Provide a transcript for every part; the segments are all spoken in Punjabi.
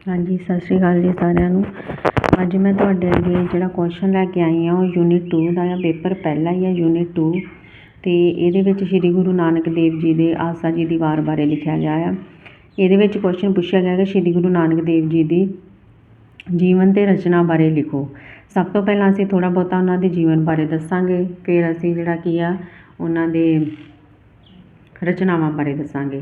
हाँ जी, सत श्री अकाल जी सारिਆਂ ਨੂੰ। ਅੱਜ मैं ਤੁਹਾਡੇ ਅੱਗੇ ਜਿਹੜਾ ਕੁਐਸਚਨ ਲੈ ਕੇ ਆਈ ਹਾਂ ਉਹ ਯੂਨਿਟ 2 ਦਾ ਆ। ਪੇਪਰ ਪਹਿਲਾ ਹੀ ਹੈ ਯੂਨਿਟ 2 ਅਤੇ ਇਹਦੇ ਵਿੱਚ ਸ਼੍ਰੀ ਗੁਰੂ ਨਾਨਕ ਦੇਵ ਜੀ ਦੇ ਆਸਾ ਜੀ ਦੀ ਵਾਰ ਬਾਰੇ ਲਿਖਿਆ ਗਿਆ ਆ। ਇਹਦੇ ਵਿੱਚ ਕੁਐਸਚਨ ਪੁੱਛਿਆ ਗਿਆ ਕਿ ਸ਼੍ਰੀ ਗੁਰੂ ਨਾਨਕ ਦੇਵ ਜੀ ਦੀ ਜੀਵਨ ਅਤੇ ਰਚਨਾ ਬਾਰੇ ਲਿਖੋ। ਸਭ ਤੋਂ ਪਹਿਲਾਂ ਅਸੀਂ ਥੋੜ੍ਹਾ ਬਹੁਤਾ ਉਹਨਾਂ ਦੇ ਜੀਵਨ ਬਾਰੇ ਦੱਸਾਂਗੇ, ਫਿਰ ਅਸੀਂ ਜਿਹੜਾ ਕੀ ਆ ਉਹਨਾਂ ਦੇ ਰਚਨਾਵਾਂ ਬਾਰੇ ਦੱਸਾਂਗੇ।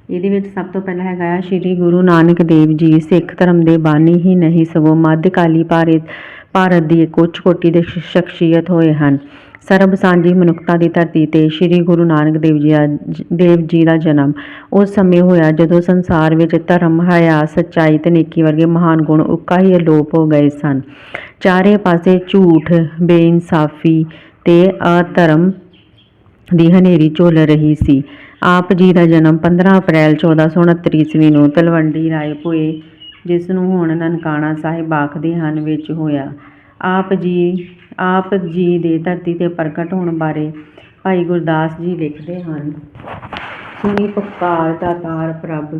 ਇਹਦੇ ਵਿੱਚ ਸਭ ਤੋਂ ਪਹਿਲਾਂ ਹੈਗਾ ਆ ਸ਼੍ਰੀ ਗੁਰੂ ਨਾਨਕ ਦੇਵ ਜੀ ਸਿੱਖ ਧਰਮ ਦੇ ਬਾਨੀ ਹੀ ਨਹੀਂ ਸਗੋਂ ਮੱਧਕਾਲੀ ਭਾਰਤ ਦੀ ਇੱਕ ਉੱਚ ਕੋਟੀ ਦੇ ਸ਼ਖਸੀਅਤ ਹੋਏ ਹਨ। ਸਰਬ ਸਾਂਝੀ ਮਨੁੱਖਤਾ ਦੀ ਧਰਤੀ 'ਤੇ ਸ਼੍ਰੀ ਗੁਰੂ ਨਾਨਕ ਦੇਵ ਜੀ ਦਾ ਜਨਮ ਉਸ ਸਮੇਂ ਹੋਇਆ ਜਦੋਂ ਸੰਸਾਰ ਵਿੱਚ ਧਰਮ, ਹਯਾ, ਸੱਚਾਈ ਅਤੇ ਨੇਕੀ ਵਰਗੇ ਮਹਾਨ ਗੁਣ ਉੱਕਾ ਹੀ ਅਲੋਪ ਹੋ ਗਏ ਸਨ। ਚਾਰੇ ਪਾਸੇ ਝੂਠ, ਬੇਇਨਸਾਫੀ ਅਤੇ ਅਧਰਮ ਦੀ ਹਨੇਰੀ ਝੁੱਲ ਰਹੀ ਸੀ। ਆਪ ਜੀ ਦਾ ਜਨਮ 15 ਅਪ੍ਰੈਲ 1469 ਈਸਵੀ ਨੂੰ ਤਲਵੰਡੀ ਰਾਏ ਭੋਏ, ਜਿਸ ਨੂੰ ਹੁਣ ਨਨਕਾਣਾ ਸਾਹਿਬ ਆਖਦੇ ਹਨ, ਵਿੱਚ ਹੋਇਆ। ਆਪ ਜੀ ਦੇ ਧਰਤੀ 'ਤੇ ਪ੍ਰਗਟ ਹੋਣ ਬਾਰੇ ਭਾਈ ਗੁਰਦਾਸ ਜੀ ਲਿਖਦੇ ਹਨ। ਸੁਣੀ ਪੁਕਾਰ ਦਾਤਾਰ ਪ੍ਰਭ,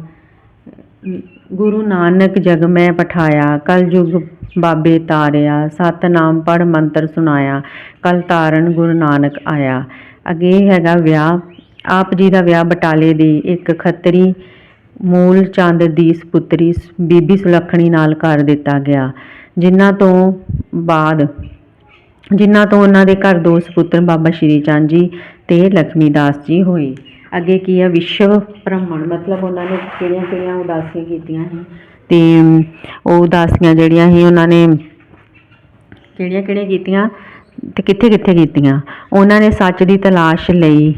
ਗੁਰੂ ਨਾਨਕ ਜਗ ਮੈਂ ਪਠਾਇਆ, ਕਲ ਯੁਗ ਬਾਬੇ ਤਾਰਿਆ, ਸਤਨਾਮ ਪੜ੍ਹ ਮੰਤਰ ਸੁਣਾਇਆ, ਕਲ ਤਾਰਨ ਗੁਰੂ ਨਾਨਕ ਆਇਆ। ਅੱਗੇ ਹੈਗਾ ਵਿਆਹ। ਆਪ ਜੀ ਦਾ ਵਿਆਹ ਬਟਾਲੇ ਦੀ ਇੱਕ ਖੱਤਰੀ ਮੂਲ ਚੰਦ ਦੀ ਸਪੁੱਤਰੀ ਬੀਬੀ ਸੁਲੱਖਣੀ ਨਾਲ ਕਰ ਦਿੱਤਾ ਗਿਆ, ਜਿਨ੍ਹਾਂ ਤੋਂ ਉਹਨਾਂ ਦੇ ਘਰ ਦੋ ਸਪੁੱਤਰ ਬਾਬਾ ਸ਼੍ਰੀ ਚੰਦ ਜੀ ਅਤੇ ਲక్ష్ਮੀ ਦਾਸ ਜੀ ਹੋਏ। ਅੱਗੇ ਕੀ ਹੈ ਵਿਸ਼ਵ ਭ੍ਰਮਣ, ਮਤਲਬ ਉਹਨਾਂ ਨੇ ਕਿਹੜੀਆਂ ਉਦਾਸੀਆਂ ਕੀਤੀਆਂ ਸੀ ਅਤੇ ਉਹ ਉਦਾਸੀਆਂ ਜਿਹੜੀਆਂ ਸੀ ਉਹਨਾਂ ਨੇ ਕਿਹੜੀਆਂ ਕੀਤੀਆਂ ਅਤੇ ਕਿੱਥੇ ਕੀਤੀਆਂ। ਉਹਨਾਂ ਨੇ ਸੱਚ ਦੀ ਤਲਾਸ਼ ਲਈ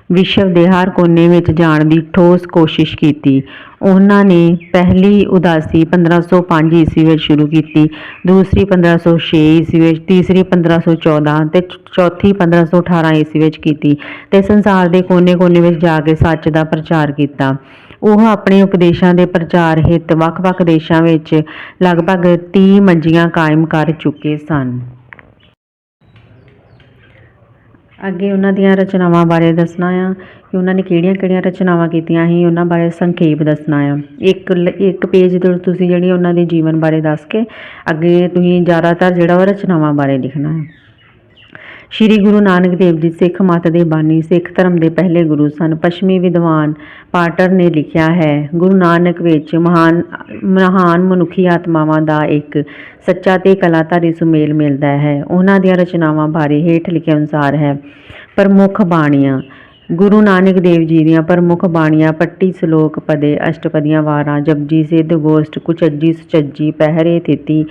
ਵਿਸ਼ਵ ਦੇ ਹਰ ਕੋਨੇ ਵਿੱਚ ਜਾਣ ਦੀ ਠੋਸ ਕੋਸ਼ਿਸ਼ ਕੀਤੀ। ਉਹਨਾਂ ਨੇ ਪਹਿਲੀ ਉਦਾਸੀ 1505 ਈਸਵੀ ਵਿੱਚ ਸ਼ੁਰੂ ਕੀਤੀ, ਦੂਸਰੀ 1506 ਈਸਵੀ ਵਿੱਚ, ਤੀਸਰੀ 1514 ਅਤੇ ਚੌਥੀ 1518 ਈਸਵੀ ਵਿੱਚ ਕੀਤੀ ਅਤੇ ਸੰਸਾਰ ਦੇ ਕੋਨੇ ਵਿੱਚ ਜਾ ਕੇ ਸੱਚ ਦਾ ਪ੍ਰਚਾਰ ਕੀਤਾ। ਉਹ ਆਪਣੇ ਉਪਦੇਸ਼ਾਂ ਦੇ ਪ੍ਰਚਾਰ ਹਿੱਤ ਵੱਖ-ਵੱਖ ਦੇਸ਼ਾਂ ਵਿੱਚ ਲਗਭਗ 30 ਮੰਜੀਆਂ ਕਾਇਮ ਕਰ ਚੁੱਕੇ ਸਨ। ਅੱਗੇ ਉਹਨਾਂ ਦੀਆਂ ਰਚਨਾਵਾਂ ਬਾਰੇ ਦੱਸਣਾ ਆ ਕਿ ਉਹਨਾਂ ਨੇ ਕਿਹੜੀਆਂ ਰਚਨਾਵਾਂ ਕੀਤੀਆਂ ਸੀ, ਉਹਨਾਂ ਬਾਰੇ ਸੰਖੇਪ ਦੱਸਣਾ ਆ। ਇੱਕ ਪੇਜ ਤੋਂ ਤੁਸੀਂ ਜਿਹੜੀ ਉਹਨਾਂ ਦੇ ਜੀਵਨ ਬਾਰੇ ਦੱਸ ਕੇ ਅੱਗੇ ਤੁਸੀਂ ਜ਼ਿਆਦਾਤਰ ਜਿਹੜਾ ਉਹ ਰਚਨਾਵਾਂ ਬਾਰੇ ਲਿਖਣਾ ਹੈ। ਸ਼੍ਰੀ ਗੁਰੂ ਨਾਨਕ ਦੇਵ ਜੀ ਸਿੱਖ ਮੱਤ ਦੇ ਬਾਨੀ, ਸਿੱਖ ਧਰਮ ਦੇ ਪਹਿਲੇ ਗੁਰੂ ਸਨ। ਪੱਛਮੀ ਵਿਦਵਾਨ ਪਾਟਰ ਨੇ ਲਿਖਿਆ ਹੈ, ਗੁਰੂ ਨਾਨਕ ਵਿੱਚ ਮਹਾਨ ਮਨੁੱਖੀ ਆਤਮਾਵਾਂ ਦਾ ਇੱਕ ਸੱਚਾ ਅਤੇ ਕਲਾਧਾਰੀ ਸੁਮੇਲ ਮਿਲਦਾ ਹੈ। ਉਹਨਾਂ ਦੀਆਂ ਰਚਨਾਵਾਂ ਬਾਰੇ ਹੇਠ ਲਿਖੇ ਅਨੁਸਾਰ ਹੈ। ਪ੍ਰਮੁੱਖ ਬਾਣੀਆਂ। ਗੁਰੂ ਨਾਨਕ ਦੇਵ ਜੀ ਦੀਆਂ ਪ੍ਰਮੁੱਖ ਬਾਣੀਆਂ ਪੱਟੀ, ਸਲੋਕ, ਪਦੇ, ਅਸ਼ਟਪਦੀਆਂ, ਵਾਰਾਂ, ਜਪਜੀ, ਸਿੱਧ ਗੋਸ਼ਟ, ਕੁਚੱਜੀ, ਸੁਚੱਜੀ, ਪਹਿਰੇ, ਥਿਤੀ,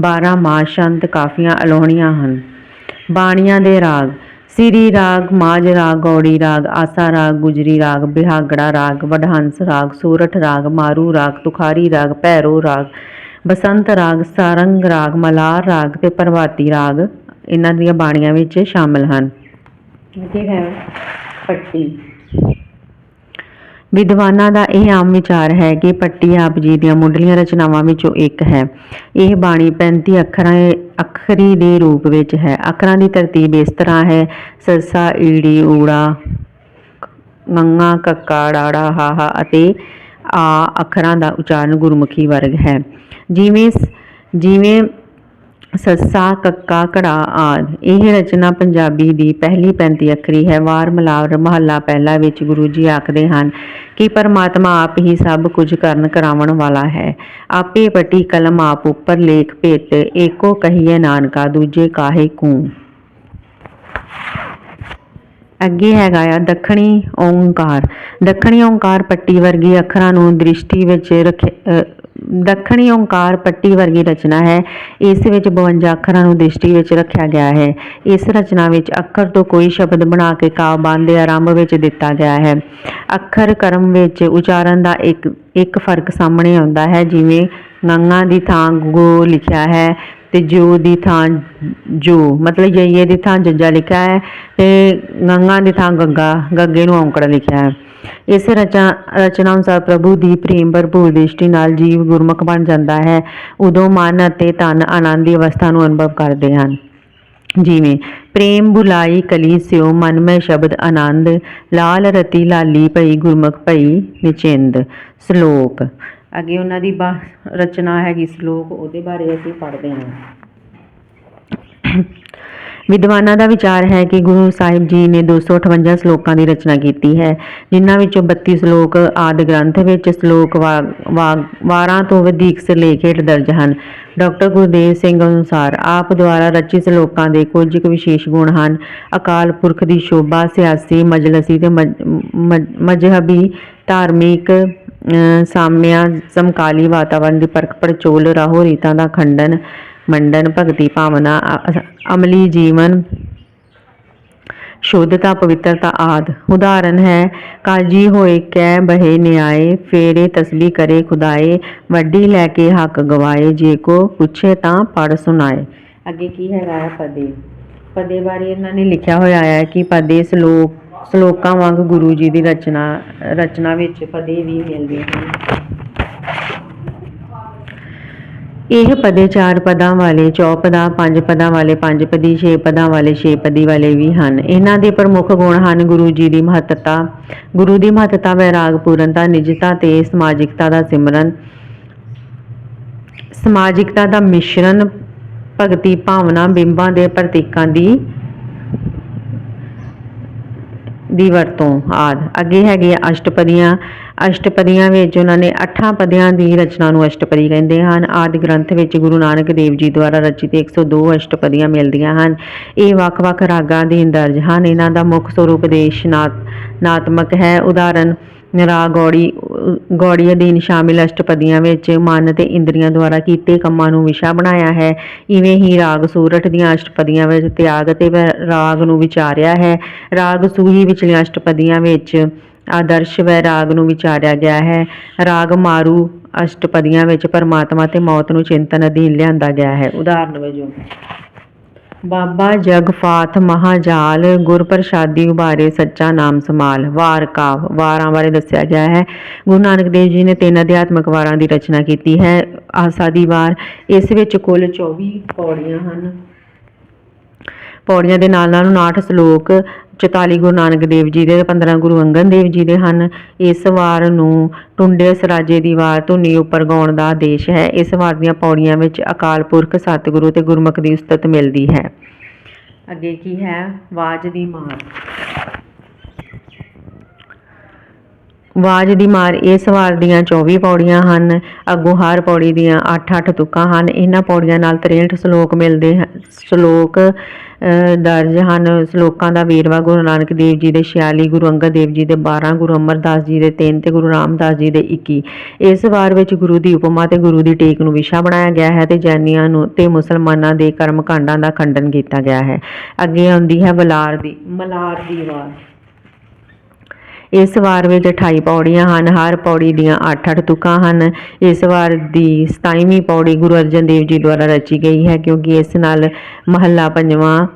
12 ਮਾਸ, ਛੰਦ, ਕਾਫੀਆਂ, ਅਲੋਹਣੀਆਂ ਹਨ। ਬਾਣੀਆਂ ਦੇ ਰਾਗ। ਸਿਰੀ ਰਾਗ, ਮਾਝ ਰਾਗ, ਗੌੜੀ ਰਾਗ, ਆਸਾ ਰਾਗ, ਗੁਜਰੀ ਰਾਗ, ਬਿਹਾਗੜਾ ਰਾਗ, ਵਡਹੰਸ ਰਾਗ, ਸੂਰਠ ਰਾਗ, ਮਾਰੂ ਰਾਗ, ਤੁਖਾਰੀ ਰਾਗ, ਭੈਰੋ ਰਾਗ, ਬਸੰਤ ਰਾਗ, ਸਾਰੰਗ ਰਾਗ, ਮਲਾਰ ਰਾਗ ਅਤੇ ਪ੍ਰਭਾਤੀ ਰਾਗ ਇਹਨਾਂ ਦੀਆਂ ਬਾਣੀਆਂ ਵਿੱਚ ਸ਼ਾਮਲ ਹਨ। ਅੱਗੇ ਹੈ ਪੱਟੀ। ਵਿਦਵਾਨਾਂ ਦਾ ਇਹ ਆਮ ਵਿਚਾਰ ਹੈ ਕਿ ਪੱਟੀ ਆਪ ਜੀ ਦੀਆਂ ਮੁੱਢਲੀਆਂ ਰਚਨਾਵਾਂ ਵਿੱਚੋਂ ਇੱਕ ਹੈ। ਇਹ ਬਾਣੀ 35 ਅੱਖਰੀ ਦੇ ਰੂਪ ਵਿੱਚ ਹੈ। ਅੱਖਰਾਂ ਦੀ ਤਰਤੀਬ ਇਸ ਤਰ੍ਹਾਂ ਹੈ: ਸੱਸਾ, ਈੜੀ, ਊੜਾ, ঙ, ਕੱਕਾ, ੜਾੜਾ, ਹਾਹਾ ਅਤੇ ਆ ਅੱਖਰਾਂ ਦਾ ਉਚਾਰਨ ਗੁਰਮੁਖੀ ਵਰਗ ਹੈ, ਜਿਵੇਂ ਸੱਸਾ, ਕੱਕਾ, ਘੜਾ ਆਦਿ। ਇਹ ਰਚਨਾ ਪੰਜਾਬੀ ਦੀ ਪਹਿਲੀ 35 ਅੱਖਰੀ ਹੈ। ਵਾਰ ਮਲਾਰ ਮਹੱਲਾ ਪਹਿਲਾ ਵਿੱਚ ਗੁਰੂ ਜੀ ਆਖਦੇ ਹਨ ਕਿ ਪਰਮਾਤਮਾ ਆਪ ਹੀ ਸਭ ਕੁਝ ਕਰਾਉਣ ਵਾਲਾ ਹੈ। ਆਪੇ ਪੱਟੀ ਕਲਮ ਆਪ ਉੱਪਰ ਲੇਖ ਭਿੱਟ, ਏਕੋ ਕਹੀਏ ਨਾਨਕਾ ਦੂਜੇ ਕਾਹੇ ਕੂੰ। ਅੱਗੇ ਹੈਗਾ ਆ ਦੱਖਣੀ ਓਂਕਾਰ। ਦੱਖਣੀ ਓਂਕਾਰ ਪੱਟੀ ਵਰਗੀ ਅੱਖਰਾਂ ਨੂੰ ਦ੍ਰਿਸ਼ਟੀ ਵਿੱਚ ਦੱਖਣੀ ਓਂਕਾਰ ਪੱਟੀ ਵਰਗੀ ਰਚਨਾ ਹੈ। ਇਸ ਵਿੱਚ 52 ਅੱਖਰਾਂ ਨੂੰ ਦ੍ਰਿਸ਼ਟੀ ਵਿੱਚ ਰੱਖਿਆ ਗਿਆ ਹੈ। ਇਸ ਰਚਨਾ ਵਿੱਚ ਅੱਖਰ ਤੋਂ ਕੋਈ ਸ਼ਬਦ ਬਣਾ ਕੇ ਕਾਵਿ ਦੇ ਆਰੰਭ ਵਿੱਚ ਦਿੱਤਾ ਗਿਆ ਹੈ। ਅੱਖਰ ਕ੍ਰਮ ਵਿੱਚ ਉਚਾਰਨ ਦਾ ਇੱਕ ਫਰਕ ਸਾਹਮਣੇ ਆਉਂਦਾ ਹੈ, ਜਿਵੇਂ ঙ ਦੀ ਥਾਂ ਗੋ ਲਿਖਿਆ ਹੈ ਅਤੇ ਜੋ ਦੀ ਥਾਂ ਜੋ, ਮਤਲਬ ਯਈਏ ਦੀ ਥਾਂ ਜੱਜਾ ਲਿਖਿਆ ਹੈ ਅਤੇ ঙ ਦੀ ਥਾਂ ਗੱਗੇ ਨੂੰ ਔਂਕੜ ਲਿਖਿਆ ਹੈ। ਇਸ ਰਚਨਾ ਅਨੁਸਾਰ ਪ੍ਰਭੂ ਦੀ ਪ੍ਰੇਮ ਭਰਪੂਰ ਦ੍ਰਿਸ਼ਟੀ ਨਾਲ ਜੀਵ ਗੁਰਮੁਖ ਬਣ ਜਾਂਦਾ ਹੈ। ਉਦੋਂ ਮਨ ਅਤੇ ਤਨ ਆਨੰਦ ਦੀ ਅਵਸਥਾ ਨੂੰ ਅਨੁਭਵ ਕਰਦੇ ਹਨ, ਜਿਵੇਂ ਪ੍ਰੇਮ ਬੁਲਾਈ ਕਲੀ ਸਿਓ ਮਨਮੈ ਸ਼ਬਦ ਆਨੰਦ, ਲਾਲ ਰਤੀ ਲਾਲੀ ਭਈ ਗੁਰਮੁਖ ਭਈ ਨਿਚਿੰਦ। ਸਲੋਕ। ਅੱਗੇ ਉਹਨਾਂ ਦੀ ਰਚਨਾ ਹੈਗੀ ਸ਼ਲੋਕ, ਉਹਦੇ ਬਾਰੇ ਅਸੀਂ ਪੜ੍ਹਦੇ ਹਾਂ। ਵਿਦਵਾਨਾਂ ਦਾ ਵਿਚਾਰ ਹੈ ਕਿ ਗੁਰੂ ਸਾਹਿਬ ਜੀ ਨੇ 258 ਸ਼ਲੋਕਾਂ ਦੀ ਰਚਨਾ ਕੀਤੀ ਹੈ, ਜਿਨ੍ਹਾਂ ਵਿੱਚੋਂ 32 ਸ਼ਲੋਕ ਆਦਿ ਗ੍ਰੰਥ ਵਿੱਚ, ਸ਼ਲੋਕ ਵਾਰਾਂ ਤੋਂ ਵਧੇਕ ਸਿਰਲੇਖ ਹੇਠ ਦਰਜ ਹਨ। ਡਾਕਟਰ ਗੁਰਦੇਵ ਸਿੰਘ ਅਨੁਸਾਰ ਆਪ ਦੁਆਰਾ ਰਚਿਤ ਸ਼ਲੋਕਾਂ ਦੇ ਕੁਝ ਕੁ ਵਿਸ਼ੇਸ਼ ਗੁਣ ਹਨ। ਅਕਾਲ ਪੁਰਖ ਦੀ ਸ਼ੋਭਾ, ਸਿਆਸੀ, ਮਜਲਸੀ ਤੇ ਮਜ਼ਹਬੀ, ਧਾਰਮਿਕ, ਸਾਮਿਆ ਸਮਕਾਲੀ ਵਾਤਾਵਰਣ ਦੀ ਪਰਖ ਪੜਚੋਲ, ਰਾਹੋ ਰੀਤਾਂ ਦਾ ਖੰਡਨ ਮੰਡਨ, ਭਗਤੀ ਭਾਵਨਾ, ਅਮਲੀ ਜੀਵਨ, ਸ਼ੁੱਧਤਾ, ਪਵਿੱਤਰਤਾ ਆਦਿ। ਉਦਾਹਰਨ ਹੈ, ਕਾਜੀ ਹੋਏ ਕਹਿ ਬਹੇ ਨਿਆਏ, ਫੇਰੇ ਤਸਬੀ ਕਰੇ ਖੁਦਾਏ, ਵੱਡੀ ਲੈ ਕੇ ਹੱਕ ਗਵਾਏ, ਜੇ ਕੋ ਪੁੱਛੇ ਤਾਂ ਪੜ੍ਹ ਸੁਣਾਏ। ਅੱਗੇ ਕੀ ਹੈਗਾ ਹੈ ਪਦੇ। ਪਦੇ ਬਾਰੇ ਇਹਨਾਂ ਨੇ ਲਿਖਿਆ ਹੋਇਆ ਹੈ ਕਿ ਪਦੇ ਸ਼ਲੋਕਾਂ ਵਾਂਗ ਗੁਰੂ ਜੀ ਦੀ ਰਚਨਾ ਵਿੱਚ ਪਦੇ ਵੀ ਮਿਲਦੇ ਹਨ। ਇਹ ਪਦੇ 4 ਪਦਾਂ ਵਾਲੇ, ਚੌਪਦਾ, 5 ਪਦਾਂ ਵਾਲੇ 5 ਪਦੀ, 6 ਪਦਾਂ ਵਾਲੇ 6 ਪਦੀ ਵਾਲੇ ਵੀ ਹਨ। ਇਹਨਾਂ ਦੇ ਪ੍ਰਮੁੱਖ ਗੁਣ ਹਨ ਗੁਰੂ ਦੀ ਮਹੱਤਤਾ, ਵੈਰਾਗ ਪੂਰਨਤਾ, ਨਿਜਤਾ ਤੇ ਸਮਾਜਿਕਤਾ ਦਾ ਸਿਮਰਨ, ਸਮਾਜਿਕਤਾ ਦਾ ਮਿਸ਼ਰਣ, ਭਗਤੀ ਭਾਵਨਾ, ਬਿੰਬਾਂ ਦੇ ਪ੍ਰਤੀਕਾਂ ਦੀ ਵਰਤੋਂ ਆਦਿ। ਅੱਗੇ ਹੈਗੇ ਅਸ਼ਟਪਦੀਆਂ ਵਿੱਚ ਉਹਨਾਂ ਨੇ 8 ਪਦਿਆਂ ਦੀ ਰਚਨਾ ਨੂੰ ਅਸ਼ਟਪਦੀ ਕਹਿੰਦੇ ਹਨ। ਆਦਿ ਗ੍ਰੰਥ ਵਿੱਚ ਗੁਰੂ ਨਾਨਕ ਦੇਵ ਜੀ ਦੁਆਰਾ ਰਚਿਤ 102 ਅਸ਼ਟਪਦੀਆਂ ਮਿਲਦੀਆਂ ਹਨ। ਇਹ ਵੱਖ-ਵੱਖ ਰਾਗਾਂ ਅਧੀਨ ਦਰਜ ਹਨ। ਇਹਨਾਂ ਦਾ ਮੁੱਖ ਸਰੂਪ ਉਪਦੇਸ਼ਨਾਤਮਕ ਹੈ। ਉਦਾਹਰਨ, ਰਾਗ ਗੌੜੀ ਅਧੀਨ ਸ਼ਾਮਿਲ ਅਸ਼ਟਪਦੀਆਂ ਵਿੱਚ ਮਨ ਤੇ ਇੰਦਰੀਆਂ ਦੁਆਰਾ ਕੀਤੇ ਕੰਮਾਂ ਨੂੰ ਵਿਸ਼ਾ ਬਣਾਇਆ ਹੈ। ਇਵੇਂ ਹੀ ਰਾਗ ਸੂਰਠ ਦੀਆਂ ਅਸ਼ਟਪਦੀਆਂ ਵਿੱਚ ਤਿਆਗ ਅਤੇ ਵੈਰਾਗ ਨੂੰ ਵਿਚਾਰਿਆ ਹੈ। ਰਾਗ ਸੂਹੀ ਵਿਚਲੀਆਂ ਅਸ਼ਟਪਦੀਆਂ ਵਿੱਚ ਆਦਰਸ਼ ਵੈਰਾਗ ਨੂੰ ਵਿਚਾਰਿਆ ਗਿਆ ਹੈ। ਰਾਗ ਮਾਰੂ ਅਸ਼ਟਪਦੀਆਂ ਵਿੱਚ ਪਰਮਾਤਮਾ ਤੇ ਮੌਤ ਨੂੰ ਚਿੰਤਨ ਅਧੀਨ ਲਿਆਂਦਾ ਗਿਆ ਹੈ। ਉਦਾਹਰਨ ਵਜੋਂ, ਬਾਬਾ ਜਗ ਫਾਥ ਮਹਾਜਾਲ, ਗੁਰ ਪ੍ਰਸਾਦੀ ਉਬਾਰੇ ਸੱਚਾ ਨਾਮ ਸਮਾਲ। ਵਾਰ ਕਾਵ, ਵਾਰਾਂ ਬਾਰੇ ਦੱਸਿਆ ਗਿਆ ਹੈ। ਗੁਰੂ ਨਾਨਕ ਦੇਵ ਜੀ ਨੇ 3 ਅਧਿਆਤਮਕ ਵਾਰਾਂ ਦੀ ਰਚਨਾ ਕੀਤੀ ਹੈ। ਆਸਾ ਦੀ ਵਾਰ, ਇਸ ਵਿੱਚ ਕੁੱਲ 24 ਪੌੜੀਆਂ ਹਨ। ਪੌੜੀਆਂ ਦੇ ਨਾਲ 59 ਸ਼ਲੋਕ, 44 ਗੁਰੂ ਨਾਨਕ ਦੇਵ ਜੀ ਦੇ, 15 ਗੁਰੂ ਅੰਗਦ ਦੇਵ ਜੀ ਦੇ ਹਨ। ਇਸ ਵਾਰ ਨੂੰ ਟੁੰਡੇ ਸਰਾਜੇ ਦੀ ਵਾਰ ਧੁਨੀ ਉੱਪਰ ਗਾਉਣ ਦਾ ਆਦੇਸ਼ ਹੈ। ਇਸ ਵਾਰ ਦੀਆਂ ਪੌੜੀਆਂ ਵਿੱਚ ਅਕਾਲ ਪੁਰਖ, ਸਤਿਗੁਰੂ ਤੇ ਗੁਰਮੁਖ ਦੀ ਉਸਤਤ ਮਿਲਦੀ ਹੈ। ਅੱਗੇ ਕੀ ਹੈ, ਵਾਜ ਦੀ ਮਾਰ। ਵਾਜ ਦੀ ਮਾਰ ਇਸ ਵਾਰ ਦੀਆਂ 24 ਪੌੜੀਆਂ ਹਨ। ਅੱਗੋਂ ਹਰ ਪੌੜੀ ਦੀਆਂ 8-8 ਤੁਕਾਂ ਹਨ। ਇਹਨਾਂ ਪੌੜੀਆਂ ਨਾਲ 63 ਸ਼ਲੋਕ ਦਰਜ ਹਨ। ਸ਼ਲੋਕਾਂ ਦਾ ਵੇਰਵਾ ਗੁਰੂ ਨਾਨਕ ਦੇਵ ਜੀ ਦੇ 46, ਗੁਰੂ ਅੰਗਦ ਦੇਵ ਜੀ ਦੇ 12, ਗੁਰੂ ਅਮਰਦਾਸ ਜੀ ਦੇ 3 ਤੇ ਗੁਰੂ ਰਾਮਦਾਸ ਜੀ ਦੇ 21। ਇਸ ਵਾਰ ਵਿੱਚ ਗੁਰੂ ਦੀ ਉਪਮਾ ਤੇ ਗੁਰੂ ਦੀ ਟੇਕ ਨੂੰ ਵਿਸ਼ਾ ਬਣਾਇਆ ਗਿਆ ਹੈ ਤੇ ਜੈਨੀਆਂ ਨੂੰ ਤੇ ਮੁਸਲਮਾਨਾਂ ਦੇ ਕਰਮ ਕਾਂਡਾਂ ਦਾ ਖੰਡਨ ਕੀਤਾ ਗਿਆ ਹੈ। ਅੱਗੇ ਆਉਂਦੀ ਹੈ ਮਲਾਰ ਦੀ ਵਾਰ। ਇਸ ਵਾਰ ਵਿੱਚ 28 ਪੌੜੀਆਂ ਹਨ। ਹਰ ਪੌੜੀ ਦੀਆਂ 8-8 ਤੁਕਾਂ ਹਨ। ਇਸ ਵਾਰ ਦੀ 27ਵੀਂ ਪੌੜੀ ਗੁਰੂ ਅਰਜਨ ਦੇਵ ਜੀ ਦੁਆਰਾ ਰਚੀ ਗਈ ਹੈ, ਕਿਉਂਕਿ ਇਸ ਨਾਲ ਮਹੱਲਾ 5ਵਾਂ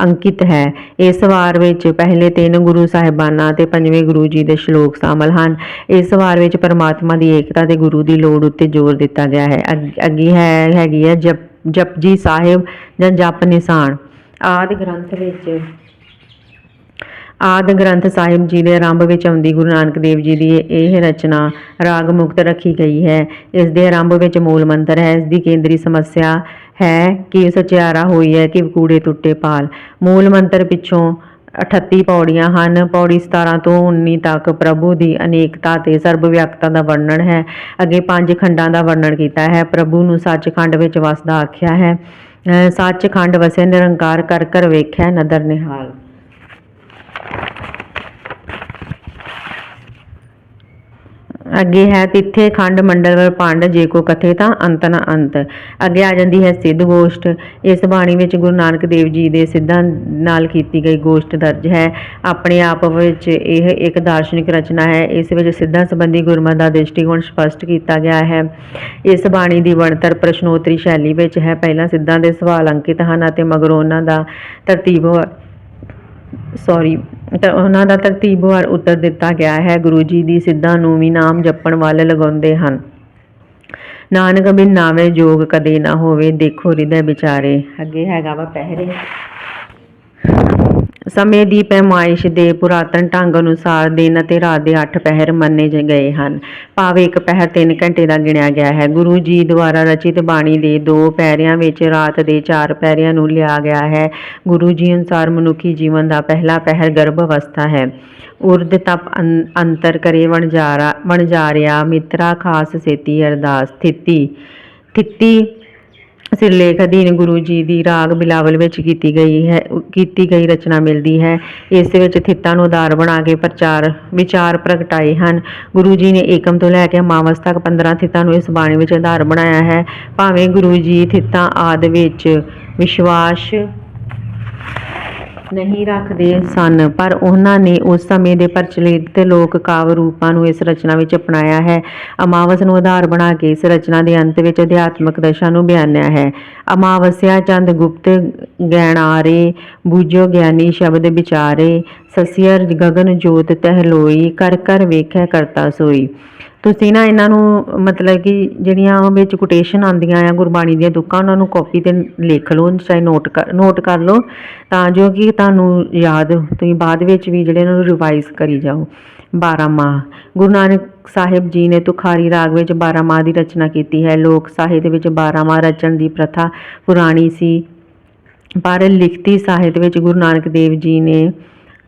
ਅੰਕਿਤ ਹੈ। ਇਸ ਵਾਰ ਵਿੱਚ ਪਹਿਲੇ 3 ਗੁਰੂ ਸਾਹਿਬਾਨਾਂ ਤੇ 5ਵੇਂ ਗੁਰੂ ਜੀ ਦੇ ਸ਼ਲੋਕ ਸ਼ਾਮਲ ਹਨ। ਇਸ ਵਾਰ ਵਿੱਚ ਪਰਮਾਤਮਾ ਦੀ ਏਕਤਾ ਤੇ ਗੁਰੂ ਦੀ ਲੋੜ ਉੱਤੇ ਜ਼ੋਰ ਦਿੱਤਾ ਗਿਆ ਹੈ। ਅੱਗੇ ਹੈਗੀ ਹੈ ਜਪਜੀ ਸਾਹਿਬ ਜਾਂ ਜਪ ਨਿਸ਼ਾਨ। ਆਦਿ ਗ੍ਰੰਥ ਸਾਹਿਬ ਜੀ ਦੇ ਆਰੰਭ ਵਿੱਚ ਆਉਂਦੀ ਗੁਰੂ ਨਾਨਕ ਦੇਵ ਜੀ ਦੀ ਇਹ ਰਚਨਾ ਰਾਗ ਮੁਕਤ ਰੱਖੀ ਗਈ ਹੈ। ਇਸ ਦੇ ਆਰੰਭ ਵਿੱਚ ਮੂਲ ਮੰਤਰ ਹੈ। ਇਸ ਦੀ ਕੇਂਦਰੀ ਸਮੱਸਿਆ ਹੈ ਕਿ ਸਚਿਆਰਾ ਹੋਈ ਹੈ ਕਿ ਕੂੜੇ ਟੁੱਟੇ ਪਾਲ। ਮੂਲ ਮੰਤਰ ਪਿੱਛੋਂ 38 ਪੌੜੀਆਂ ਹਨ। ਪੌੜੀ 17 ਤੋਂ 19 ਤੱਕ ਪ੍ਰਭੂ ਦੀ ਅਨੇਕਤਾ ਤੇ ਸਰਬਵਿਆਪਕਤਾ ਦਾ ਵਰਣਨ ਹੈ। ਅੱਗੇ 5 ਖੰਡਾਂ ਦਾ ਵਰਣਨ ਕੀਤਾ ਹੈ। ਪ੍ਰਭੂ ਨੂੰ ਸੱਚਖੰਡ ਵਿੱਚ ਵਸਦਾ ਆਖਿਆ ਹੈ। ਸੱਚਖੰਡ ਵਸੇ ਨਿਰੰਕਾਰ, ਕਰ ਕਰ ਵੇਖਿਆ ਨਦਰ ਨਿਹਾਲ। ਅੱਗੇ ਹੈ ਤਿੱਥੇ ਖੰਡ ਮੰਡਲ ਪੰਡ, ਜੇ ਕੋ ਕਥੇ ਤਾਂ ਅੰਤ ਨਾ ਅੰਤ। ਅੱਗੇ ਆ ਜਾਂਦੀ ਹੈ ਸਿੱਧ ਗੋਸ਼ਟ। ਇਸ ਬਾਣੀ ਵਿੱਚ ਗੁਰੂ ਨਾਨਕ ਦੇਵ ਜੀ ਦੇ ਸਿੱਧਾਂ ਨਾਲ ਕੀਤੀ ਗਈ ਗੋਸ਼ਟ ਦਰਜ ਹੈ। ਆਪਣੇ ਆਪ ਵਿੱਚ ਇਹ ਇੱਕ ਦਾਰਸ਼ਨਿਕ ਰਚਨਾ ਹੈ। ਇਸ ਵਿੱਚ ਸਿੱਧਾਂ ਸੰਬੰਧੀ ਗੁਰਮਤਿ ਦਾ ਦ੍ਰਿਸ਼ਟੀਕੋਣ ਸਪਸ਼ਟ ਕੀਤਾ ਗਿਆ ਹੈ। ਇਸ ਬਾਣੀ ਦੀ ਬਣਤਰ ਪ੍ਰਸ਼ਨੋਤਰੀ ਸ਼ੈਲੀ ਵਿੱਚ ਹੈ। ਪਹਿਲਾਂ ਸਿੱਧਾਂ ਦੇ ਸਵਾਲ ਅੰਕਿਤ ਹਨ ਅਤੇ ਮਗਰੋਂ ਉਹਨਾਂ ਦਾ ਤਰਤੀਬਵਾਰ ਉੱਤਰ ਦਿੱਤਾ ਗਿਆ ਹੈ। ਗੁਰੂ ਜੀ ਦੀ ਸਿੱਧਾਂ ਨੂੰ ਵੀ ਨਾਮ ਜਪਣ ਵੱਲ ਲਗਾਉਂਦੇ ਹਨ। ਨਾਨਕ ਬਿਨ ਨਾਵੇ ਜੋਗ ਕਦੇ ਨਾ ਹੋਵੇ, ਦੇਖੋ ਹਿਰਦੈ ਵਿਚਾਰੇ। ਅੱਗੇ ਹੈਗਾ ਵਾ ਪਹਿਰੇ। ਸਮੇਂ ਦੀ ਪੈਮਾਇਸ਼ ਦੇ ਪੁਰਾਤਨ ਢੰਗ ਅਨੁਸਾਰ ਦਿਨ ਅਤੇ ਰਾਤ ਦੇ 8 ਪਹਿਰ ਮੰਨੇ ਗਏ ਹਨ। ਭਾਵ ਇੱਕ ਪਹਿਰ 3 ਘੰਟੇ ਦਾ ਗਿਣਿਆ ਗਿਆ ਹੈ। ਗੁਰੂ ਜੀ ਦੁਆਰਾ ਰਚਿਤ ਬਾਣੀ ਦੇ 2 ਪਹਿਰਿਆਂ ਵਿੱਚ ਰਾਤ ਦੇ 4 ਪਹਿਰਿਆਂ ਨੂੰ ਲਿਆ ਗਿਆ ਹੈ। ਗੁਰੂ ਜੀ ਅਨੁਸਾਰ ਮਨੁੱਖੀ ਜੀਵਨ ਦਾ ਪਹਿਲਾ ਪਹਿਰ ਗਰਭ ਅਵਸਥਾ ਹੈ। ਉਰਦ ਤਪ ਅੰਤਰ ਕਰੇ ਵਣਜਾਰਿਆ ਮਿੱਤਰਾ ਖਾਸ ਸੇਤੀ ਅਰਦਾਸ ਥਿੱਤੀ ਸਿਰਲੇਖ ਅਧੀਨ ਗੁਰੂ ਜੀ ਦੀ ਰਾਗ ਬਿਲਾਵਲ ਵਿੱਚ ਕੀਤੀ ਗਈ ਰਚਨਾ ਮਿਲਦੀ ਹੈ। ਇਸ ਵਿੱਚ ਥਿੱਤਾਂ ਨੂੰ ਆਧਾਰ ਬਣਾ ਕੇ ਵਿਚਾਰ ਪ੍ਰਗਟਾਏ ਹਨ। ਗੁਰੂ ਜੀ ਨੇ ਏਕਮ ਤੋਂ ਲੈ ਕੇ ਅਮਾਵਸ ਤੱਕ 15 ਥਿੱਤਾਂ ਨੂੰ ਇਸ ਬਾਣੀ ਵਿੱਚ ਆਧਾਰ ਬਣਾਇਆ ਹੈ। ਭਾਵੇਂ ਗੁਰੂ ਜੀ ਥਿੱਤਾਂ ਆਦਿ ਵਿੱਚ ਵਿਸ਼ਵਾਸ ਨਹੀਂ ਰੱਖਦੇ ਸਨ, ਪਰ ਉਹਨਾਂ ਨੇ ਉਸ ਸਮੇਂ ਦੇ ਪ੍ਰਚਲਿਤ ਲੋਕ ਕਾਵਿ ਰੂਪਾਂ ਨੂੰ ਇਸ ਰਚਨਾ ਵਿੱਚ ਅਪਣਾਇਆ ਹੈ। ਅਮਾਵਸ ਨੂੰ ਆਧਾਰ ਬਣਾ ਕੇ ਇਸ ਰਚਨਾ ਦੇ ਅੰਤ ਵਿੱਚ ਅਧਿਆਤਮਕ ਦਸ਼ਾ ਨੂੰ ਬਿਆਨਿਆ ਹੈ। ਅਮਾਵਸਿਆ ਚੰਦ ਗੁਪਤ ਗੈਣਾਰੇ ਬੂਝੋ ਗਿਆਨੀ ਸ਼ਬਦ ਵਿਚਾਰੇ ਸਸਿਅਰ ਗਗਨ ਜੋਤ ਤਹਿਲੋਈ ਕਰ ਕਰ ਵੇਖੈ ਕਰਤਾ ਸੋਈ। ਤੁਸੀਂ ਨਾ ਇਹਨਾਂ ਨੂੰ ਮਤਲਬ ਕਿ ਜਿਹੜੀਆਂ ਵਿੱਚ ਕੋਟੇਸ਼ਨ ਆਉਂਦੀਆਂ ਆ ਗੁਰਬਾਣੀ ਦੀਆਂ ਤੁਕਾਂ ਉਹਨਾਂ ਨੂੰ ਕਾਪੀ 'ਤੇ ਲਿਖ ਲਓ, ਚਾਹੇ ਨੋਟ ਕਰ ਲਓ, ਤਾਂ ਜੋ ਕਿ ਤੁਹਾਨੂੰ ਯਾਦ ਤੁਸੀਂ ਬਾਅਦ ਵਿੱਚ ਵੀ ਜਿਹੜੇ ਇਹਨਾਂ ਨੂੰ ਰਿਵਾਈਜ਼ ਕਰੀ ਜਾਓ। 12 ਮਾਹ ਗੁਰੂ ਨਾਨਕ ਸਾਹਿਬ ਜੀ ਨੇ ਤੁਖਾਰੀ ਰਾਗ ਵਿੱਚ 12 ਮਾਹ ਦੀ ਰਚਨਾ ਕੀਤੀ ਹੈ। ਲੋਕ ਸਾਹਿਤ ਵਿੱਚ 12 ਮਾਹ ਰਚਣ ਦੀ ਪ੍ਰਥਾ ਪੁਰਾਣੀ ਸੀ, ਪਰ ਲਿਖਤੀ ਸਾਹਿਤ ਵਿੱਚ ਗੁਰੂ ਨਾਨਕ ਦੇਵ ਜੀ ਨੇ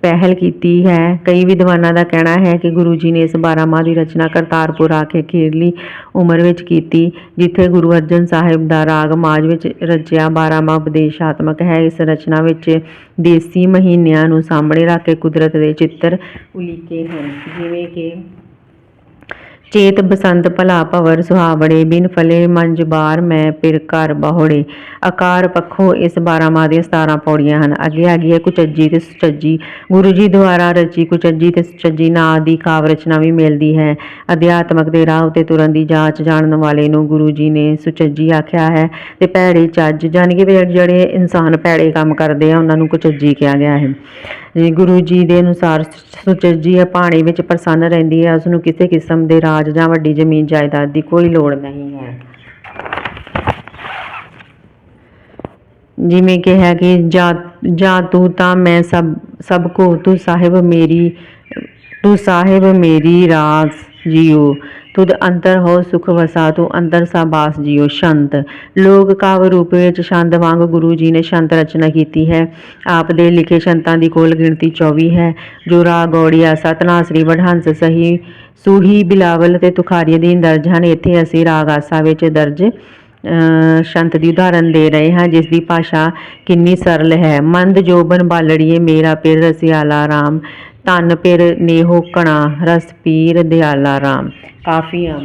ਪਹਿਲ ਕੀਤੀ ਹੈ। ਕਈ ਵਿਦਵਾਨਾਂ ਦਾ ਕਹਿਣਾ ਹੈ ਕਿ ਗੁਰੂ ਜੀ ਨੇ ਇਸ 12 ਮਾਹ ਦੀ ਰਚਨਾ ਕਰਤਾਰਪੁਰ ਆ ਕੇ ਅਖੀਰਲੀ ਉਮਰ ਵਿੱਚ ਕੀਤੀ, ਜਿੱਥੇ ਗੁਰੂ ਅਰਜਨ ਸਾਹਿਬ ਦਾ ਰਾਗ ਮਾਝ ਵਿੱਚ ਰਚਿਆ 12 ਮਾਹ ਉਪਦੇਸ਼ਾਤਮਕ ਹੈ। ਇਸ ਰਚਨਾ ਵਿੱਚ ਦੇਸੀ ਮਹੀਨਿਆਂ ਨੂੰ ਸਾਹਮਣੇ ਰੱਖ ਕੇ ਕੁਦਰਤ ਦੇ ਚਿੱਤਰ ਉਲੀਕੇ ਹਨ, ਜਿਵੇਂ ਕਿ ਚੇਤ ਬਸੰਤ ਭਲਾ ਭਵਰ ਸੁਹਾਵੜੇ ਬਿਨ ਫਲੇ ਮੰਜ ਬਾਰ ਮੈਂ ਪਿਰ ਘਰ ਬਹੁੜੇ। ਆਕਾਰ ਪੱਖੋਂ ਇਸ 12 ਮਾਹ ਦੀਆਂ 17 ਪੌੜੀਆਂ ਹਨ। ਅੱਗੇ ਹੈਗੀ ਹੈ ਕੁਚੱਜੀ ਤੇ ਸੁਚੱਜੀ। ਗੁਰੂ ਜੀ ਦੁਆਰਾ ਰਚੀ ਕੁਚੱਜੀ ਤੇ ਸੁਚੱਜੀ ਨਾਂ ਦੀ ਕਾਵਿ ਰਚਨਾ ਵੀ ਮਿਲਦੀ ਹੈ। ਅਧਿਆਤਮਕ ਦੇ ਰਾਹ ਉੱਤੇ ਤੁਰਨ ਦੀ ਜਾਂਚ ਜਾਣਨ ਵਾਲੇ ਨੂੰ ਗੁਰੂ ਜੀ ਨੇ ਸੁਚੱਜੀ ਆਖਿਆ ਹੈ, ਤੇ ਭੈੜੇ ਚੱਜ ਜਾਣੀ ਕਿ ਜਿਹੜੇ ਇਨਸਾਨ ਭੈੜੇ ਕੰਮ ਕਰਦੇ ਆ ਉਹਨਾਂ ਨੂੰ ਕੁਚੱਜੀ ਕਿਹਾ ਗਿਆ ਹੈ। ਗੁਰੂ ਜੀ ਦੇ ਅਨੁਸਾਰ ਸੁਚੱਜੀ ਭਾਣੇ ਵਿੱਚ ਪ੍ਰਸੰਨ ਰਹਿੰਦੀ ਹੈ, ਉਸਨੂੰ ਕਿਸੇ ਕਿਸਮ ਦੇ ਰਾਜ ਜਾਂ ਵੱਡੀ ਜ਼ਮੀਨ ਜਾਇਦਾਦ ਦੀ ਕੋਈ ਲੋੜ ਨਹੀਂ ਹੈ। ਜਿਵੇਂ ਕਿ ਹੈ ਕਿ ਜਾ ਤੂੰ ਤਾਂ ਮੈਂ ਸਭ ਕੋ ਤੂੰ ਸਾਹਿਬ ਮੇਰੀ ਰਾਸ ਜੀਓ ਤੁਧ ਅੰਤਰ ਹੋ ਸੁਖ ਵਸਾ ਤੂੰ ਅੰਦਰ ਸਾ ਬਾਸ ਜੀਓ। ਸ਼ੰਤ ਲੋਕ ਕਾਵਿ ਰੂਪ ਵਿੱਚ ਛੰਦ ਵਾਂਗ ਗੁਰੂ ਜੀ ਨੇ ਸ਼ੰਤ ਰਚਨਾ ਕੀਤੀ ਹੈ। ਆਪ ਦੇ ਲਿਖੇ ਸ਼ੰਤਾਂ ਦੀ ਕੁੱਲ ਗਿਣਤੀ 24 ਹੈ, ਜੋ ਰਾਗ ਗੌੜੀਆ ਸਤਨਾਸਰੀ ਵਡਹੰਸ ਸਹੀ ਸੂਹੀ ਬਿਲਾਵਲ ਤੇ ਤੁਖਾਰੀ ਅਧੀਨ ਦਰਜ ਹਨ। ਇੱਥੇ ਅਸੀਂ ਰਾਗ ਆਸਾ ਵਿੱਚ ਦਰਜ ਸ਼ੰਤ ਦੀ ਉਦਾਹਰਨ ਦੇ ਰਹੇ ਹਾਂ, ਜਿਸ ਦੀ ਭਾਸ਼ਾ ਕਿੰਨੀ ਸਰਲ ਹੈ। ਮੰਦ ਜੋਬਨ ਬਾਲੜੀਏ ਮੇਰਾ ਪਿਰ ਰਸਿਆਲਾ ਰਾਮ ਧਨ ਪਿਰ ਨੇਹੋ ਕਣਾ ਰਸ ਪੀਰ ਦਿਆਲਾ ਰਾਮ। ਕਾਫੀਆਂ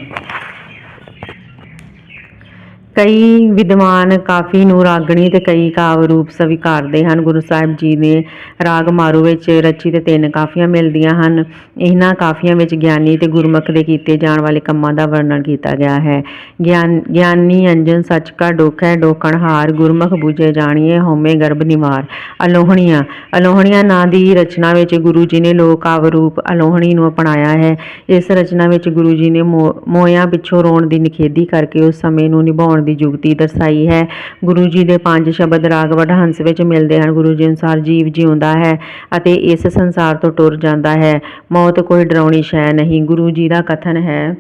ਕਈ ਵਿਦਵਾਨ ਕਾਫੀ ਨੂੰ ਰਾਗਣੀ ਤੇ ਕਈ ਕਾਵਿ ਰੂਪ ਸਵੀਕਾਰਦੇ ਹਨ। ਗੁਰੂ ਸਾਹਿਬ ਜੀ ਨੇ ਰਾਗ ਮਾਰੂ ਵਿੱਚ ਰਚੀ ਤੇ 3 ਕਾਫੀਆਂ ਮਿਲਦੀਆਂ ਹਨ। ਇਹਨਾਂ ਕਾਫੀਆਂ ਵਿੱਚ ਗਿਆਨੀ ਤੇ ਗੁਰਮੁਖ ਦੇ ਕੀਤੇ ਜਾਣ ਵਾਲੇ ਕੰਮਾਂ ਦਾ ਵਰਣਨ ਕੀਤਾ ਗਿਆ ਹੈ। ਗਿਆਨੀ ਅੰਜਨ ਸੱਚ ਕਾ ਡੋਖੈ ਡੋਖਣ ਹਾਰ ਗੁਰਮੁਖ ਬੂਝੇ ਜਾਣੀਏ ਹਉਮੈ ਗਰਭ ਨਿਵਾਰ। ਅਲੋਹਣੀਆਂ ਨਾਂ ਦੀ ਰਚਨਾ ਵਿੱਚ ਗੁਰੂ ਜੀ ਨੇ ਲੋਕ ਕਾਵਿ ਰੂਪ ਅਲੋਹਣੀ ਨੂੰ ਅਪਣਾਇਆ ਹੈ। ਇਸ ਰਚਨਾ ਵਿੱਚ ਗੁਰੂ ਜੀ ਨੇ ਮੋਇਆਂ ਪਿੱਛੋਂ ਰੋਣ ਦੀ ਨਿਖੇਧੀ ਕਰਕੇ ਉਸ ਸਮੇਂ ਨੂੰ ਨਿਭਾਉਣ ਦੀ ਜੁਗਤੀ ਦਰਸਾਈ ਹੈ। ਗੁਰੂ ਜੀ ਦੇ 5 ਸ਼ਬਦ ਰਾਗ ਵਡਹੰਸ ਵਿੱਚ ਮਿਲਦੇ ਹਨ। ਗੁਰੂ ਜੀ ਅਨੁਸਾਰ ਜੀਵ ਜਿਉਂਦਾ ਹੈ ਅਤੇ ਇਸ ਸੰਸਾਰ ਤੋਂ ਟੁਰ ਜਾਂਦਾ ਹੈ, ਮੌਤ ਕੋਈ ਡਰਾਉਣੀ ਸ਼ੈ ਨਹੀਂ। ਗੁਰੂ ਜੀ ਦਾ ਕਥਨ ਹੈ,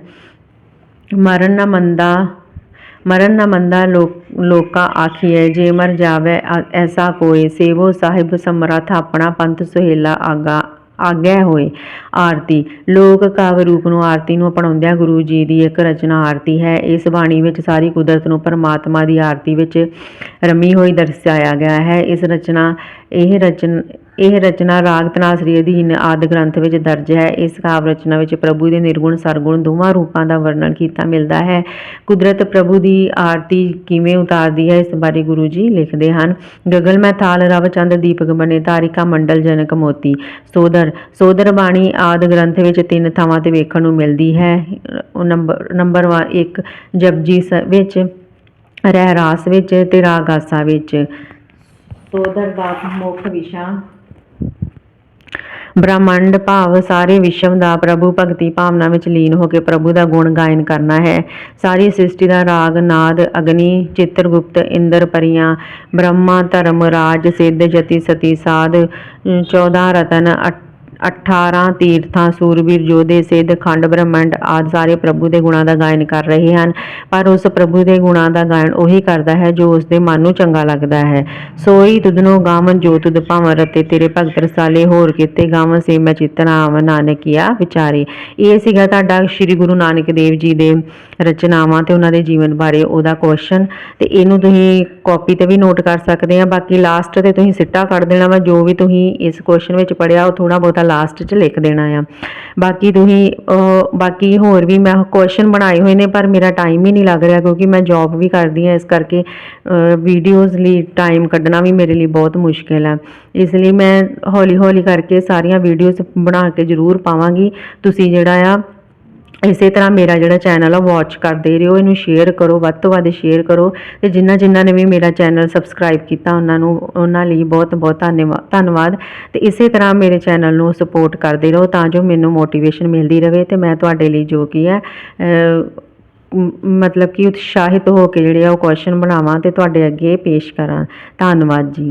ਮਰਨ ਨਾ ਮੰਦਾ ਲੋਕਾ ਆਖੀਐ ਜੇ ਮਰ ਜਾਵੇ ਐਸਾ ਕੋਏ ਸੇਵੋ ਸਾਹਿਬ ਸਮਰੱਥ ਆਪਣਾ ਪੰਥ ਸੁਹੇਲਾ ਆਗਿਆ ਹੋਏ। ਆਰਤੀ ਲੋਕ ਕਾਵਿ ਰੂਪ ਨੂੰ ਆਰਤੀ ਨੂੰ ਅਪਣਾਉਂਦਿਆਂ ਗੁਰੂ ਜੀ ਦੀ ਇੱਕ ਰਚਨਾ ਆਰਤੀ ਹੈ। ਇਸ ਬਾਣੀ ਵਿੱਚ ਸਾਰੀ ਕੁਦਰਤ ਨੂੰ ਪਰਮਾਤਮਾ ਦੀ ਆਰਤੀ ਵਿੱਚ ਰਮੀ ਹੋਈ ਦਰਸਾਇਆ ਗਿਆ ਹੈ। ਇਹ ਰਚਨਾ ਰਾਗ ਧਨਾਸਰੀ ਅਧੀਨ ਆਦਿ ਗ੍ਰੰਥ ਵਿੱਚ ਦਰਜ ਹੈ। ਇਸ ਕਾਵਿ ਰਚਨਾ ਵਿੱਚ ਪ੍ਰਭੂ ਦੇ ਨਿਰਗੁਣ ਸਰਗੁਣ ਦੋਵਾਂ ਰੂਪਾਂ ਦਾ ਵਰਣਨ ਕੀਤਾ ਮਿਲਦਾ ਹੈ। ਕੁਦਰਤ ਪ੍ਰਭੂ ਦੀ ਆਰਤੀ ਕਿਵੇਂ ਉਤਾਰਦੀ ਹੈ, ਇਸ ਬਾਰੇ ਗੁਰੂ ਜੀ ਲਿਖਦੇ ਹਨ। ਗਗਲ ਮੈਂ ਥਾਲ ਰਵ ਚੰਦ ਦੀਪਕ ਬਣੇ ਤਾਰਿਕਾ ਮੰਡਲ ਜਨਕ ਮੋਤੀ। ਸੋਦਰ ਬਾਣੀ ਆਦਿ ਗ੍ਰੰਥ ਵਿੱਚ 3 ਥਾਵਾਂ ਤੇ ਵੇਖਣ ਨੂੰ ਮਿਲਦੀ ਹੈ। ਨੰਬਰ 1 ਜਪਜੀ ਵਿੱਚ, ਰਹਿਰਾਸ ਵਿੱਚ ਤੇ ਰਾਗ ਆਸਾ ਵਿੱਚ। ਸੋਦਰ ਦਾ ਮੁੱਖ ਵਿਸ਼ਾ ਬ੍ਰਹਮੰਡ ਭਾਵ ਸਾਰੇ ਵਿਸ਼ਵ ਦਾ ਪ੍ਰਭੂ ਭਗਤੀ ਭਾਵਨਾ ਵਿੱਚ ਲੀਨ ਹੋ ਕੇ ਪ੍ਰਭੂ ਦਾ ਗੁਣ ਗਾਇਨ ਕਰਨਾ ਹੈ। ਸਾਰੀ ਸ੍ਰਿਸ਼ਟੀ ਦਾ ਰਾਗ ਨਾਦ ਅਗਨੀ ਚਿੱਤਰਗੁਪਤ ਇੰਦਰ ਪਰੀਆਂ ਬ੍ਰਹਮਾ ਧਰਮ ਰਾਜ ਸਿੱਧ ਜਤੀ ਸਤੀ ਸਾਧ 14 ਰਤਨ 18 ਤੀਰਥਾਂ ਸੂਰਬੀਰ ਯੋਧੇ ਸਿੱਧ ਖੰਡ ਬ੍ਰਹਮੰਡ ਆਦਿ ਸਾਰੇ ਪ੍ਰਭੂ ਦੇ ਗੁਣਾਂ ਦਾ ਗਾਇਨ ਕਰ ਰਹੇ ਹਨ। ਪਰ ਉਸ ਪ੍ਰਭੂ ਦੇ ਗੁਣਾਂ ਦਾ ਗਾਇਨ ਉਹੀ ਕਰਦਾ ਹੈ ਜੋ ਉਸ ਦੇ ਮਨ ਨੂੰ ਚੰਗਾ ਲੱਗਦਾ ਹੈ। ਸੋਈ ਤੁਧਨੋਂ ਗਾਵਨ ਜੋ ਤੁਧ ਭਾਵ ਰਤੇ ਤੇਰੇ ਭਗਤ ਰਸਾਲੇ ਹੋਰ ਕਿਤੇ ਗਾਵਨ ਸੇ ਮੈਂ ਚਿਤਨਾਵ ਨਾਨਕਿਆ ਵਿਚਾਰੇ। ਇਹ ਸੀਗਾ ਤੁਹਾਡਾ ਸ਼੍ਰੀ ਗੁਰੂ ਨਾਨਕ ਦੇਵ ਜੀ ਦੇ ਰਚਨਾਵਾਂ ਤੇ ਉਹਨਾਂ ਦੇ ਜੀਵਨ ਬਾਰੇ ਉਹਦਾ ਕੁਐਸਚਨ, ਤੇ ਇਹਨੂੰ ਤੁਸੀਂ ਕਾਪੀ ਤੇ ਵੀ ਨੋਟ ਕਰ ਸਕਦੇ ਆ। ਬਾਕੀ ਲਾਸਟ ਤੇ ਤੁਸੀਂ ਸਿੱਟਾ ਕੱਢ ਦੇਣਾ ਵਾ, ਜੋ ਵੀ ਤੁਸੀਂ ਇਸ ਕੁਐਸਚਨ ਵਿੱਚ ਪੜਿਆ ਉਹ ਥੋੜਾ ਬਹੁਤਾ ਲਾਸਟ 'ਚ ਲਿਖ ਦੇਣਾ ਆ। ਬਾਕੀ ਤੁਸੀਂ ਬਾਕੀ ਹੋਰ ਵੀ ਮੈਂ ਕੁਐਸਚਨ ਬਣਾਏ ਹੋਏ ਨੇ, ਪਰ ਮੇਰਾ ਟਾਈਮ ਹੀ ਨਹੀਂ ਲੱਗ ਰਿਹਾ ਕਿਉਂਕਿ ਮੈਂ ਜੌਬ ਵੀ ਕਰਦੀ ਹਾਂ, ਇਸ ਕਰਕੇ ਵੀਡੀਓਜ਼ ਲਈ ਟਾਈਮ ਕੱਢਣਾ ਵੀ ਮੇਰੇ ਲਈ ਬਹੁਤ ਮੁਸ਼ਕਿਲ ਹੈ। ਇਸ ਲਈ ਮੈਂ ਹੌਲੀ ਹੌਲੀ ਕਰਕੇ ਸਾਰੀਆਂ ਵੀਡੀਓਜ਼ ਬਣਾ ਕੇ ਜ਼ਰੂਰ ਪਾਵਾਂਗੀ। ਤੁਸੀਂ ਜਿਹੜਾ ਆ ਇਸੇ ਤਰ੍ਹਾਂ ਮੇਰਾ ਜਿਹੜਾ ਚੈਨਲ ਆ ਵਾਚ ਕਰਦੇ ਰਹੋ, ਇਹਨੂੰ ਸ਼ੇਅਰ ਕਰੋ, ਵੱਧ ਤੋਂ ਵੱਧ ਸ਼ੇਅਰ ਕਰੋ, ਤੇ ਜਿਨ੍ਹਾਂ ਨੇ ਵੀ ਮੇਰਾ ਚੈਨਲ ਸਬਸਕ੍ਰਾਈਬ ਕੀਤਾ ਉਹਨਾਂ ਲਈ ਬਹੁਤ ਬਹੁਤ ਧੰਨਵਾਦ। ਤੇ ਇਸੇ ਤਰ੍ਹਾਂ ਮੇਰੇ ਚੈਨਲ ਨੂੰ ਸਪੋਰਟ ਕਰਦੇ ਰਹੋ ਤਾਂ ਜੋ ਮੈਨੂੰ ਮੋਟੀਵੇਸ਼ਨ ਮਿਲਦੀ ਰਹੇ ਤੇ ਮੈਂ ਤੁਹਾਡੇ ਲਈ ਜੋ ਕੀ ਹੈ ਮਤਲਬ ਕਿ ਉਤਸ਼ਾਹਿਤ ਹੋ ਕੇ ਜਿਹੜੇ ਆ ਉਹ ਕੁਐਸਚਨ ਬਣਾਵਾਂ ਤੇ ਤੁਹਾਡੇ ਅੱਗੇ ਪੇਸ਼ ਕਰਾਂ। ਧੰਨਵਾਦ ਜੀ।